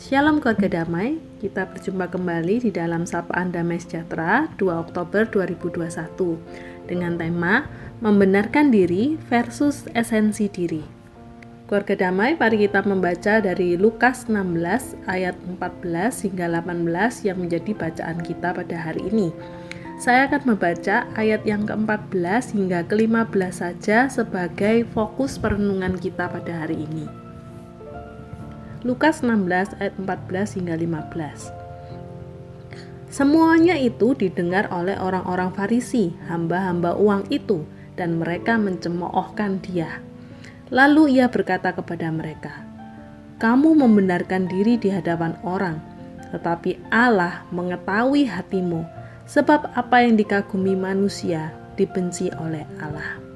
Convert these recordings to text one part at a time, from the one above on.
Shalom keluarga damai, kita berjumpa kembali di dalam Sapaan Damai Sejahtera 2 Oktober 2021 dengan tema Membenarkan Diri versus Esensi Diri. Keluarga damai, mari kita membaca dari Lukas 16 ayat 14 hingga 18 yang menjadi bacaan kita pada hari ini. Saya akan membaca ayat yang ke-14 hingga ke-15 saja sebagai fokus perenungan kita pada hari ini. Lukas 16 ayat 14 hingga 15. Semuanya itu didengar oleh orang-orang Farisi, hamba-hamba uang itu, dan mereka mencemoohkan dia. Lalu ia berkata kepada mereka, "Kamu membenarkan diri di hadapan orang, tetapi Allah mengetahui hatimu, sebab apa yang dikagumi manusia dibenci oleh Allah."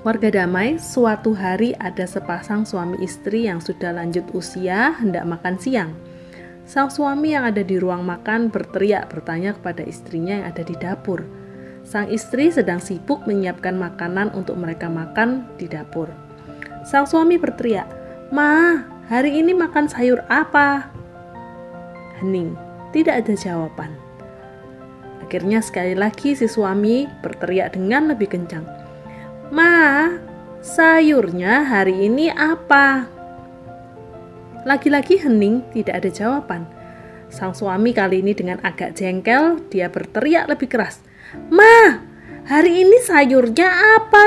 Warga damai, suatu hari ada sepasang suami istri yang sudah lanjut usia hendak makan siang. Sang suami yang ada di ruang makan berteriak bertanya kepada istrinya yang ada di dapur. Sang istri sedang sibuk menyiapkan makanan untuk mereka makan di dapur. Sang suami berteriak, "Ma, hari ini makan sayur apa?" Hening, tidak ada jawaban. Akhirnya sekali lagi si suami berteriak dengan lebih kencang, "Ma, sayurnya hari ini apa?" Lagi-lagi hening, tidak ada jawaban. Sang suami kali ini dengan agak jengkel, dia berteriak lebih keras, "Ma, hari ini sayurnya apa?"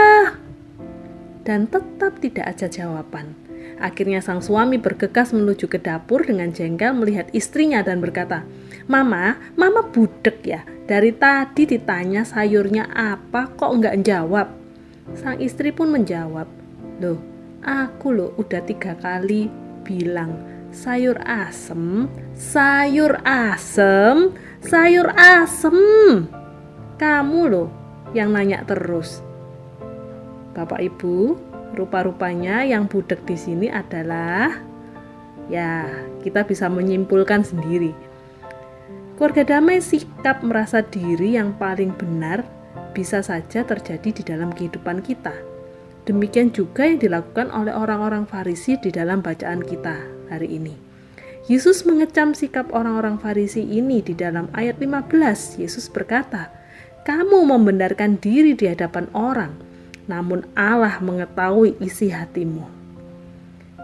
Dan tetap tidak ada jawaban. Akhirnya sang suami bergegas menuju ke dapur dengan jengkel melihat istrinya dan berkata, Mama budek ya, dari tadi ditanya sayurnya apa kok nggak jawab?" Sang istri pun menjawab, Aku udah 3 kali bilang sayur asem. Kamu yang nanya terus." Bapak Ibu, rupa-rupanya yang budek di sini adalah, kita bisa menyimpulkan sendiri. Keluarga damai, sikap merasa diri yang paling benar bisa saja terjadi di dalam kehidupan kita. Demikian juga yang dilakukan oleh orang-orang Farisi di dalam bacaan kita hari ini. Yesus mengecam sikap orang-orang Farisi ini di dalam ayat 15. Yesus berkata, "Kamu membenarkan diri di hadapan orang, namun Allah mengetahui isi hatimu."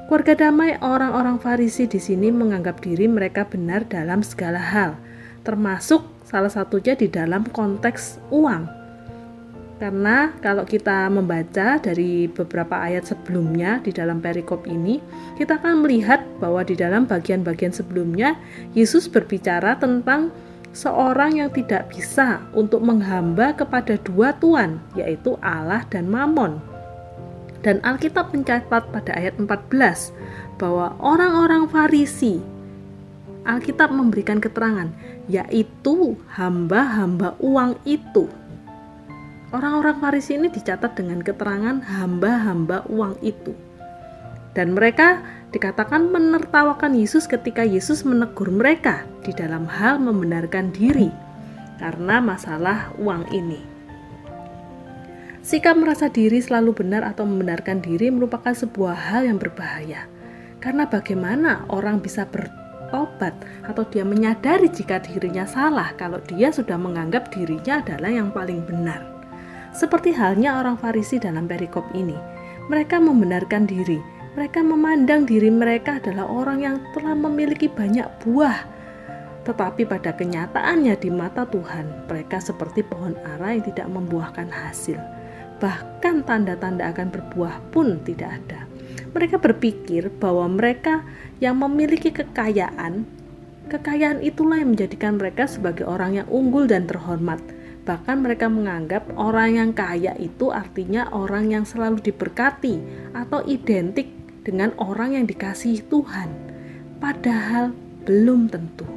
Keluarga damai, orang-orang Farisi di sini menganggap diri mereka benar dalam segala hal, termasuk salah satunya di dalam konteks uang. Karena kalau kita membaca dari beberapa ayat sebelumnya di dalam perikop ini, kita akan melihat bahwa di dalam bagian-bagian sebelumnya Yesus berbicara tentang seorang yang tidak bisa untuk menghamba kepada 2 tuan, yaitu Allah dan Mamon. Dan Alkitab mencatat pada ayat 14 bahwa orang-orang Farisi, Alkitab memberikan keterangan, yaitu hamba-hamba uang itu. Orang-orang Farisi ini dicatat dengan keterangan hamba-hamba uang itu. Dan mereka dikatakan menertawakan Yesus ketika Yesus menegur mereka di dalam hal membenarkan diri karena masalah uang ini. Sikap merasa diri selalu benar atau membenarkan diri merupakan sebuah hal yang berbahaya. Karena bagaimana orang bisa bertobat atau dia menyadari jika dirinya salah kalau dia sudah menganggap dirinya adalah yang paling benar. Seperti halnya orang Farisi dalam perikop ini, mereka membenarkan diri. Mereka memandang diri mereka adalah orang yang telah memiliki banyak buah. Tetapi pada kenyataannya di mata Tuhan, mereka seperti pohon ara yang tidak membuahkan hasil. Bahkan tanda-tanda akan berbuah pun tidak ada. Mereka berpikir bahwa mereka yang memiliki kekayaan itulah yang menjadikan mereka sebagai orang yang unggul dan terhormat. Bahkan mereka menganggap orang yang kaya itu artinya orang yang selalu diberkati atau identik dengan orang yang dikasihi Tuhan. Padahal belum tentu.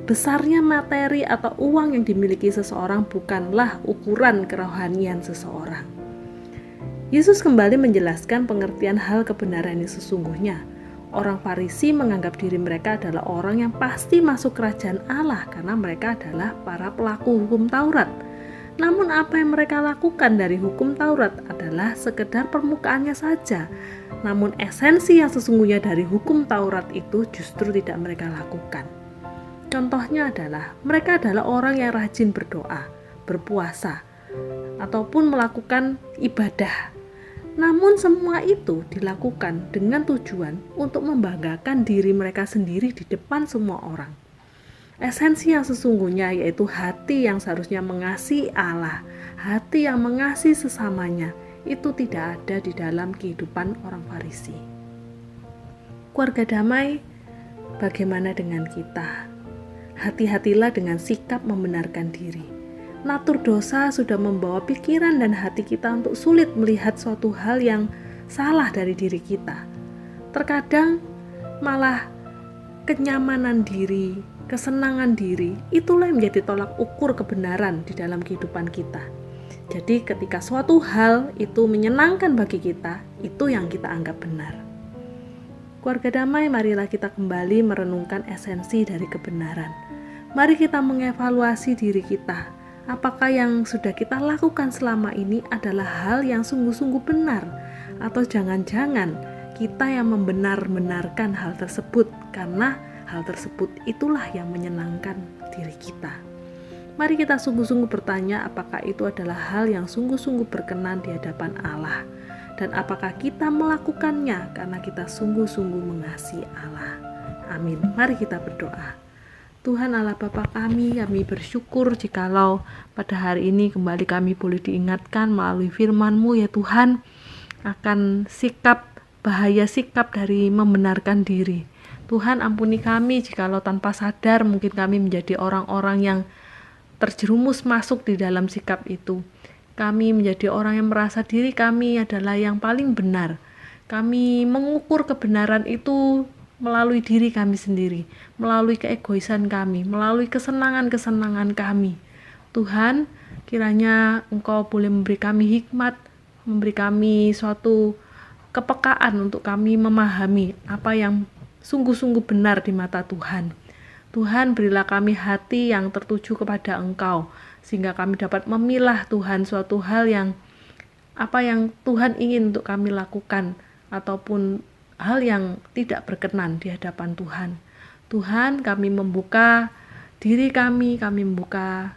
Besarnya materi atau uang yang dimiliki seseorang bukanlah ukuran kerohanian seseorang. Yesus kembali menjelaskan pengertian hal kebenaran yang sesungguhnya. Orang Farisi menganggap diri mereka adalah orang yang pasti masuk kerajaan Allah karena mereka adalah para pelaku hukum Taurat. Namun apa yang mereka lakukan dari hukum Taurat adalah sekedar permukaannya saja. Namun esensi yang sesungguhnya dari hukum Taurat itu justru tidak mereka lakukan. Contohnya adalah mereka adalah orang yang rajin berdoa, berpuasa, ataupun melakukan ibadah. Namun semua itu dilakukan dengan tujuan untuk membanggakan diri mereka sendiri di depan semua orang. Esensi yang sesungguhnya yaitu hati yang seharusnya mengasihi Allah, hati yang mengasihi sesamanya, itu tidak ada di dalam kehidupan orang Farisi. Keluarga damai, bagaimana dengan kita? Hati-hatilah dengan sikap membenarkan diri. Natur dosa sudah membawa pikiran dan hati kita untuk sulit melihat suatu hal yang salah dari diri kita. Terkadang malah kenyamanan diri, kesenangan diri, itulah yang menjadi tolak ukur kebenaran di dalam kehidupan kita. Jadi ketika suatu hal itu menyenangkan bagi kita, itu yang kita anggap benar. Keluarga damai, marilah kita kembali merenungkan esensi dari kebenaran. Mari kita mengevaluasi diri kita. Apakah yang sudah kita lakukan selama ini adalah hal yang sungguh-sungguh benar? Atau jangan-jangan kita yang membenar-benarkan hal tersebut karena hal tersebut itulah yang menyenangkan diri kita. Mari kita sungguh-sungguh bertanya apakah itu adalah hal yang sungguh-sungguh berkenan di hadapan Allah. Dan apakah kita melakukannya karena kita sungguh-sungguh mengasihi Allah. Amin. Mari kita berdoa. Tuhan Allah Bapa kami bersyukur jikalau pada hari ini kembali kami boleh diingatkan melalui firman-Mu ya Tuhan akan bahaya sikap dari membenarkan diri. Tuhan ampuni kami jikalau tanpa sadar mungkin kami menjadi orang-orang yang terjerumus masuk di dalam sikap itu. Kami menjadi orang yang merasa diri kami adalah yang paling benar. Kami mengukur kebenaran itu melalui diri kami sendiri, melalui keegoisan kami, melalui kesenangan-kesenangan kami. Tuhan, kiranya Engkau boleh memberi kami hikmat, memberi kami suatu kepekaan untuk kami memahami apa yang sungguh-sungguh benar di mata Tuhan. Tuhan, berilah kami hati yang tertuju kepada Engkau, sehingga kami dapat memilah Tuhan suatu hal yang apa yang Tuhan ingin untuk kami lakukan, ataupun hal yang tidak berkenan di hadapan Tuhan. Tuhan, kami membuka diri kami membuka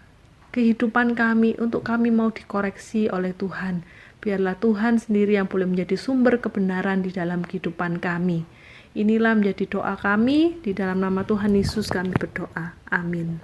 kehidupan kami untuk kami mau dikoreksi oleh Tuhan. Biarlah Tuhan sendiri yang boleh menjadi sumber kebenaran di dalam kehidupan kami. Inilah menjadi doa kami, di dalam nama Tuhan Yesus kami berdoa. Amin.